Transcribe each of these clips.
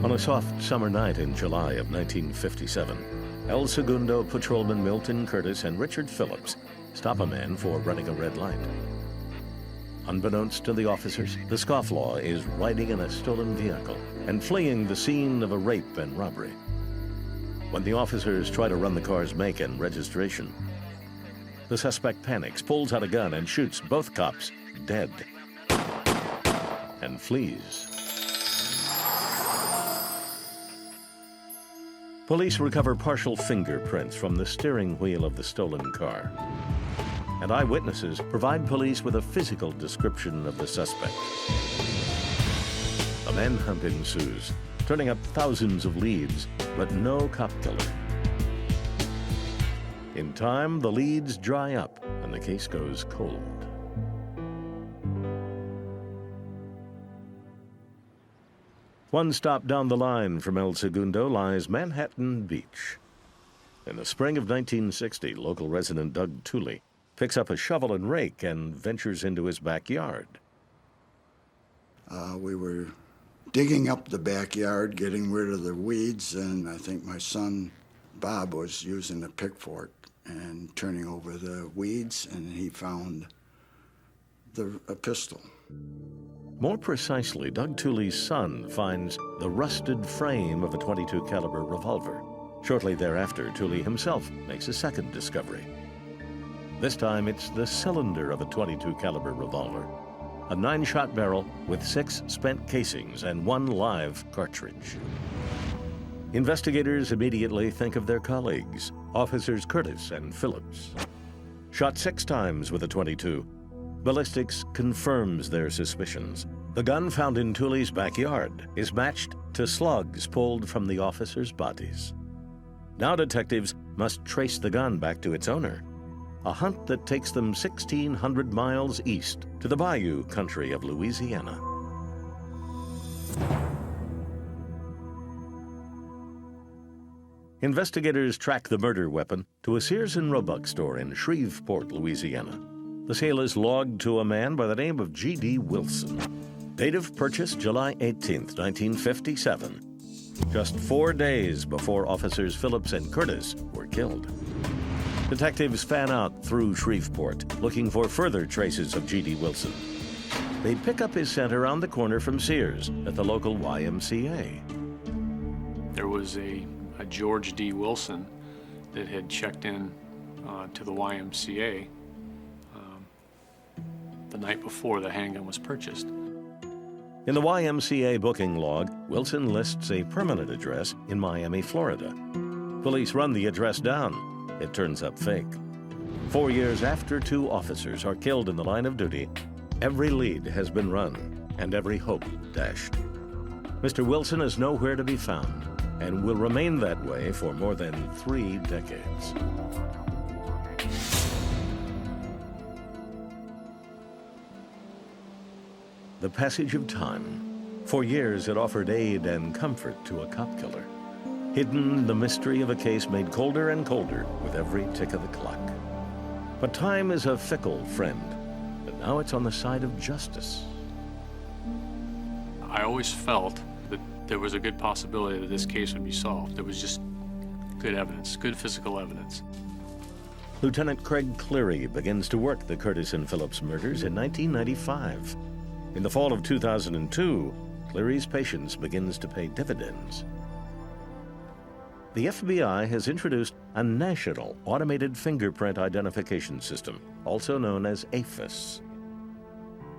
On a soft summer night in July of 1957, El Segundo patrolman Milton Curtis and Richard Phillips stop a man for running a red light. Unbeknownst to the officers, the scofflaw is riding in a stolen vehicle and fleeing the scene of a rape and robbery. When the officers try to run the car's make and registration, the suspect panics, pulls out a gun, and shoots both cops dead and flees. Police recover partial fingerprints from the steering wheel of the stolen car, and eyewitnesses provide police with a physical description of the suspect. A manhunt ensues, turning up thousands of leads, but no cop killer. In time, the leads dry up and the case goes cold. One stop down the line from El Segundo lies Manhattan Beach. In the spring of 1960, local resident Doug Tuli picks up a shovel and rake and ventures into his backyard. We were digging up the backyard, getting rid of the weeds, and I think my son Bob was using a pickfork and turning over the weeds, and he found a pistol. More precisely, Doug Tuli's son finds the rusted frame of a .22 caliber revolver. Shortly thereafter, Tuli himself makes a second discovery. This time, it's the cylinder of a .22 caliber revolver, a 9-shot barrel with 6 spent casings and 1 live cartridge. Investigators immediately think of their colleagues, Officers Curtis and Phillips. Shot 6 times with a .22, ballistics confirms their suspicions. The gun found in Tuli's backyard is matched to slugs pulled from the officers' bodies. Now detectives must trace the gun back to its owner, a hunt that takes them 1,600 miles east to the bayou country of Louisiana. Investigators track the murder weapon to a Sears and Roebuck store in Shreveport, Louisiana. The sale is logged to a man by the name of G.D. Wilson. Date of purchase, July 18, 1957. Just 4 days before Officers Phillips and Curtis were killed. Detectives fan out through Shreveport, looking for further traces of G.D. Wilson. They pick up his scent around the corner from Sears at the local YMCA. There was a George D. Wilson that had checked in to the YMCA the night before the handgun was purchased. In the YMCA booking log, Wilson lists a permanent address in Miami, Florida. Police run the address down. It turns up fake. 4 years after 2 officers are killed in the line of duty, every lead has been run and every hope dashed. Mr. Wilson is nowhere to be found and will remain that way for more than 3 decades. The passage of time. For years, it offered aid and comfort to a cop killer. Hidden, the mystery of a case made colder and colder with every tick of the clock. But time is a fickle friend, and now it's on the side of justice. I always felt that there was a good possibility that this case would be solved. There was just good evidence, good physical evidence. Lieutenant Craig Cleary begins to work the Curtis and Phillips murders in 1995. In the fall of 2002, Cleary's patience begins to pay dividends. The FBI has introduced a national automated fingerprint identification system, also known as AFIS.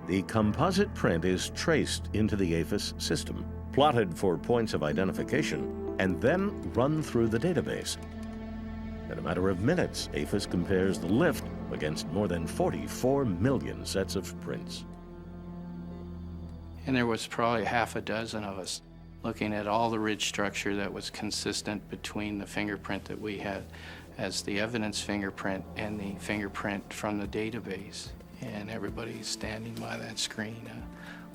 The composite print is traced into the AFIS system, plotted for points of identification, and then run through the database. In a matter of minutes, AFIS compares the lift against more than 44 million sets of prints. And there was probably half a dozen of us looking at all the ridge structure that was consistent between the fingerprint that we had as the evidence fingerprint and the fingerprint from the database. And everybody's standing by that screen,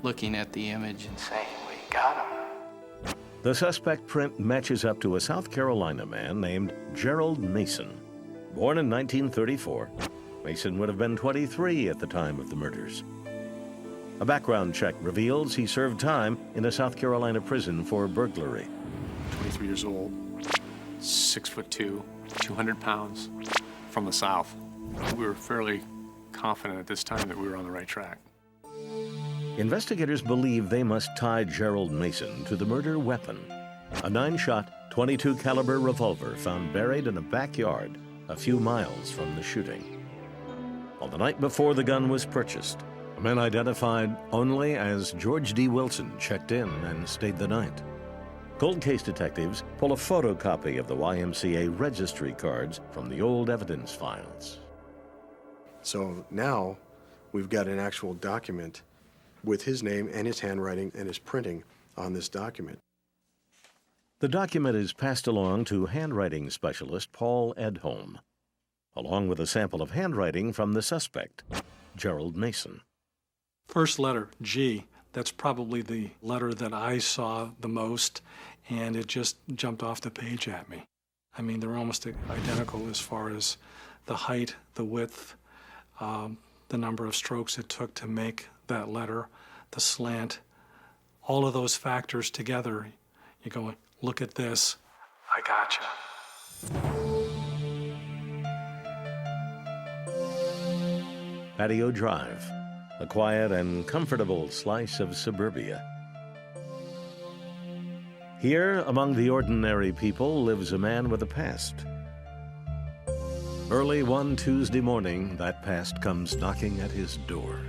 looking at the image and saying, "We got him." The suspect print matches up to a South Carolina man named Gerald Mason. Born in 1934, Mason would have been 23 at the time of the murders. A background check reveals he served time in a South Carolina prison for burglary. 23 years old, 6'2", 200 pounds, from the South. We were fairly confident at this time that we were on the right track. Investigators believe they must tie Gerald Mason to the murder weapon, a 9-shot, .22 caliber revolver found buried in a backyard a few miles from the shooting. On the night before the gun was purchased, a man identified only as George D. Wilson checked in and stayed the night. Cold case detectives pull a photocopy of the YMCA registry cards from the old evidence files. So now we've got an actual document with his name and his handwriting and his printing on this document. The document is passed along to handwriting specialist Paul Edholm, along with a sample of handwriting from the suspect, Gerald Mason. First letter, G. That's probably the letter that I saw the most, and it just jumped off the page at me. I mean, they're almost identical as far as the height, the width, the number of strokes it took to make that letter, the slant. All of those factors together, you go, look at this, I gotcha. Patio Drive, a quiet and comfortable slice of suburbia. Here, among the ordinary people, lives a man with a past. Early one Tuesday morning, that past comes knocking at his door.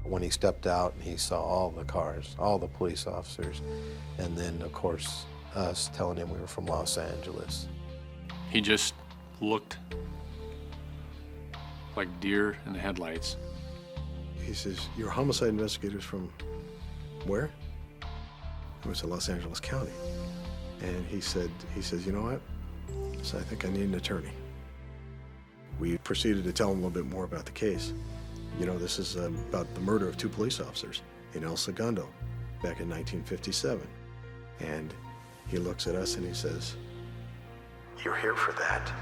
When he stepped out, he saw all the cars, all the police officers, and then, of course, us telling him we were from Los Angeles. He just looked like deer in the headlights. He says, "You're homicide investigators from where?" It was Los Angeles County. And he says, "You know what? So I think I need an attorney." We proceeded to tell him a little bit more about the case. You know, this is about the murder of 2 police officers in El Segundo back in 1957. And he looks at us and he says, "You're here for that."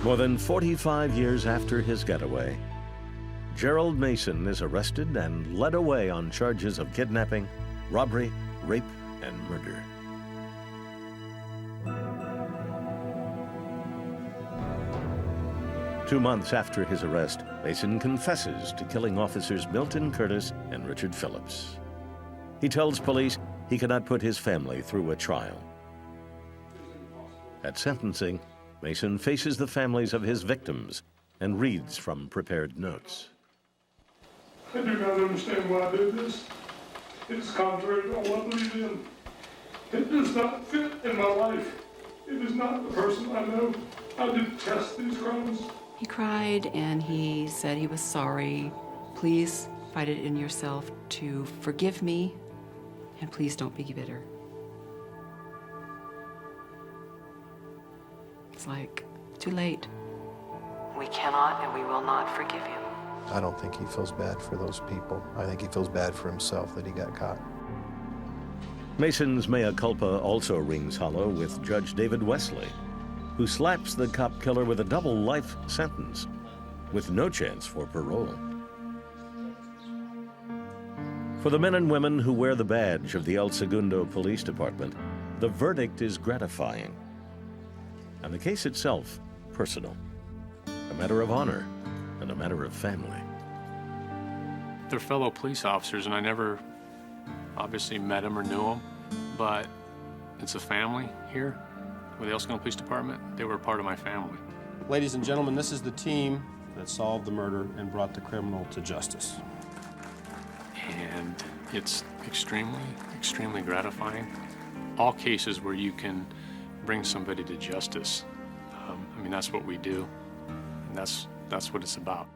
More than 45 years after his getaway, Gerald Mason is arrested and led away on charges of kidnapping, robbery, rape, and murder. Two months after his arrest, Mason confesses to killing officers Milton Curtis and Richard Phillips. He tells police he cannot put his family through a trial. At sentencing, Mason faces the families of his victims and reads from prepared notes. I do not understand why I did this. It is contrary to all I believe in. It does not fit in my life. It is not the person I know. I detest these crimes. He cried and he said he was sorry. Please find it in yourself to forgive me, and please don't be bitter. It's like, too late. We cannot and we will not forgive you. I don't think he feels bad for those people. I think he feels bad for himself that he got caught. Mason's mea culpa also rings hollow with Judge David Wesley, who slaps the cop killer with a double life sentence, with no chance for parole. For the men and women who wear the badge of the El Segundo Police Department, the verdict is gratifying, and the case itself personal, a matter of honor and a matter of family. They're fellow police officers, and I never obviously met them or knew them, but it's a family here with the El Segundo Police Department. They were part of my family. Ladies and gentlemen, this is the team that solved the murder and brought the criminal to justice. And it's extremely, extremely gratifying. All cases where you can bring somebody to justice, I mean, that's what we do, and that's what it's about.